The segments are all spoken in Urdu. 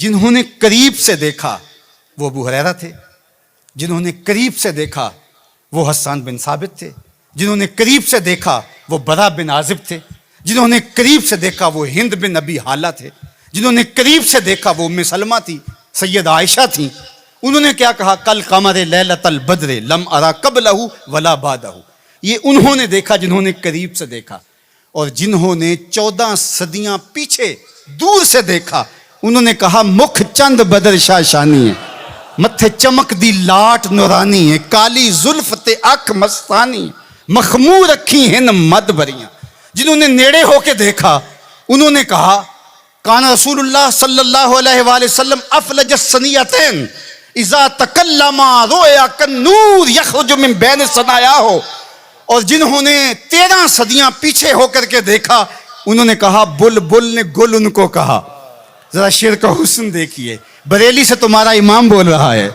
جنہوں نے قریب سے دیکھا وہ ابو ہریرہ تھے، جنہوں نے قریب سے دیکھا وہ حسان بن ثابت تھے، جنہوں نے قریب سے دیکھا وہ برا بن عازب تھے، جنہوں نے قریب سے دیکھا وہ ہند بن ابی حالہ تھے، جنہوں نے قریب سے دیکھا وہ ام سلمہ تھی، سید عائشہ تھیں۔ انہوں نے کیا کہا؟ کل قمر لیلۃ البدر لم ارا قبلہ ولا بعدہ۔ یہ انہوں نے دیکھا جنہوں نے قریب سے دیکھا، اور جنہوں نے 14 صدیاں پیچھے دور سے دیکھا انہوں نے کہا مکھ چند بدر شاہ شانی ہے، متھے چمک دی لاٹ نورانی ہے، کالی زلف تے اکھ مستانی، مخمور اکھی ہن مد بریاں۔ جنہوں نے نیڑے ہو کے دیکھا انہوں نے کہا کان رسول اللہ صلی اللہ علیہ وآلہ وسلم افلج السنیتین اذا تکلم رؤیا کالنور یخرج من بین ثنایاہ۔ اور جنہوں نے 13 صدیاں پیچھے ہو کر کے دیکھا انہوں نے کہا بلبل نے گل ان کو کہا۔ ذرا شعر کا حسن دیکھیے، بریلی سے تمہارا امام بول رہا ہے،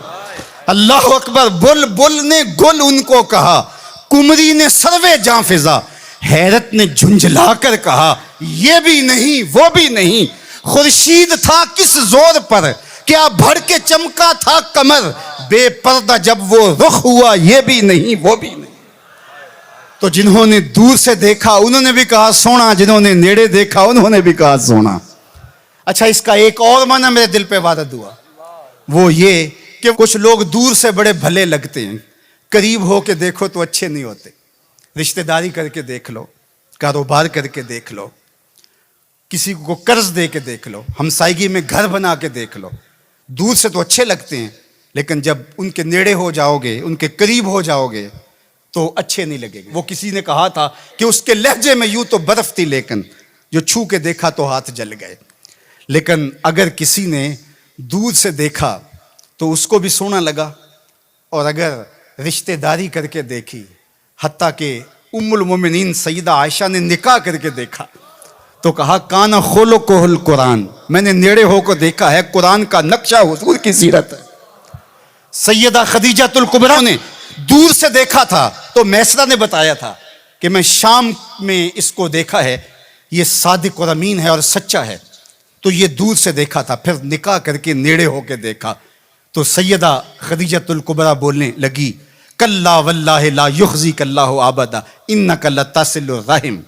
اللہ اکبر۔ بلبل نے گل ان کو کہا، کمری نے سروے جاں فضا، حیرت نے جھنجھلا کر کہا یہ بھی نہیں وہ بھی نہیں، خورشید تھا کس زور پر، کیا بھڑ کے چمکا تھا کمر، بے پردہ جب وہ رخ ہوا یہ بھی نہیں وہ بھی نہیں۔ تو جنہوں نے دور سے دیکھا انہوں نے بھی کہا سونا، جنہوں نے نیڑے دیکھا انہوں نے بھی کہا سونا۔ اچھا، اس کا ایک اور معنی میرے دل پہ وارد ہوا، وہ یہ کہ کچھ لوگ دور سے بڑے بھلے لگتے ہیں، قریب ہو کے دیکھو تو اچھے نہیں ہوتے۔ رشتہ داری کر کے دیکھ لو، کاروبار کر کے دیکھ لو، کسی کو قرض دے کے دیکھ لو، ہمسائیگی میں گھر بنا کے دیکھ لو، دور سے تو اچھے لگتے ہیں لیکن جب ان کے نیڑے ہو جاؤ گے، ان کے قریب ہو جاؤ گے تو اچھے نہیں لگے گے۔ وہ کسی نے کہا تھا کہ اس کے لہجے میں یوں تو برف تھی لیکن جو چھو کے دیکھا تو ہاتھ جل گئے۔ لیکن اگر کسی نے دور سے دیکھا تو اس کو بھی سونا لگا، اور اگر رشتہ داری کر کے دیکھی، حتیٰ کہ ام المومنین سیدہ عائشہ نے نکاح کر کے دیکھا تو کہا کانا خلقہ القرآن، میں نے نیڑے ہو کو دیکھا ہے، قرآن کا نقشہ حضور کی سیرت ہے۔ سیدہ خدیجہ الکبریٰ نے دور سے دیکھا تھا تو میسرہ نے بتایا تھا کہ میں شام میں اس کو دیکھا ہے، یہ صادق اور امین ہے اور سچا ہے، تو یہ دور سے دیکھا تھا، پھر نکاح کر کے نیڑے ہو کے دیکھا۔ تو سیدہ خدیجہ الکبریٰ بولنے لگی کلا واللہ لا یخزیک اللہ ابدا انک لتصل الرحم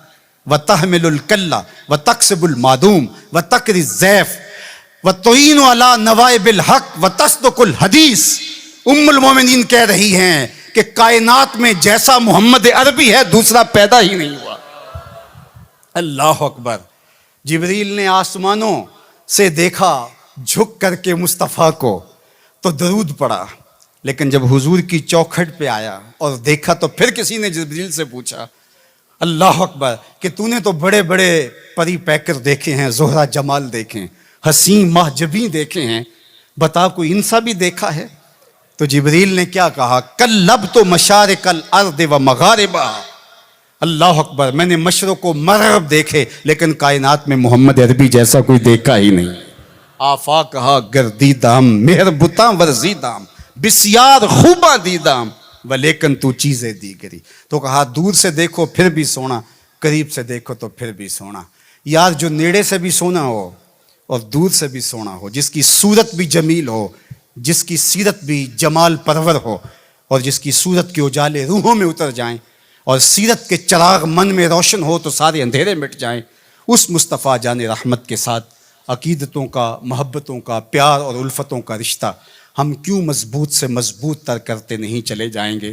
وتحمل الکلہ وتکسب المعدوم وتقری الضیف وتعین علی نوائب الحق وتصدق الحدیث۔ ام المومنین کہہ رہی ہیں کہ کائنات میں جیسا محمد عربی ہے دوسرا پیدا ہی نہیں ہوا۔ اللہ اکبر۔ جبریل نے آسمانوں سے دیکھا جھک کر کے مصطفیٰ کو تو درود پڑا، لیکن جب حضور کی چوکھٹ پہ آیا اور دیکھا تو پھر کسی نے جبریل سے پوچھا اللہ اکبر کہ تو نے تو بڑے بڑے پری پیکر دیکھے ہیں، زہرہ جمال دیکھے ہیں، حسین محجبیں دیکھے ہیں، بتا کوئی ان سا بھی دیکھا ہے؟ تو جبریل نے کیا کہا کلبت مشارق الارض و مغاربہا۔ اللہ اکبر، میں نے مشرق و مغرب دیکھے لیکن کائنات میں محمد عربی جیسا کوئی دیکھا ہی نہیں۔ آفاق کہا گردیدام مہر بتاں ورزیدام بسیار خوباں دیدام ولیکن تو چیزیں دیگری۔ تو کہا دور سے دیکھو پھر بھی سونا، قریب سے دیکھو تو پھر بھی سونا۔ یار جو نیڑے سے بھی سونا ہو اور دور سے بھی سونا ہو، جس کی صورت بھی جمیل ہو، جس کی سیرت بھی جمال پرور ہو، اور جس کی صورت کے اجالے روحوں میں اتر جائیں اور سیرت کے چراغ من میں روشن ہو تو سارے اندھیرے مٹ جائیں، اس مصطفیٰ جان رحمت کے ساتھ عقیدتوں کا، محبتوں کا، پیار اور الفتوں کا رشتہ ہم کیوں مضبوط سے مضبوط تر کرتے نہیں چلے جائیں گے؟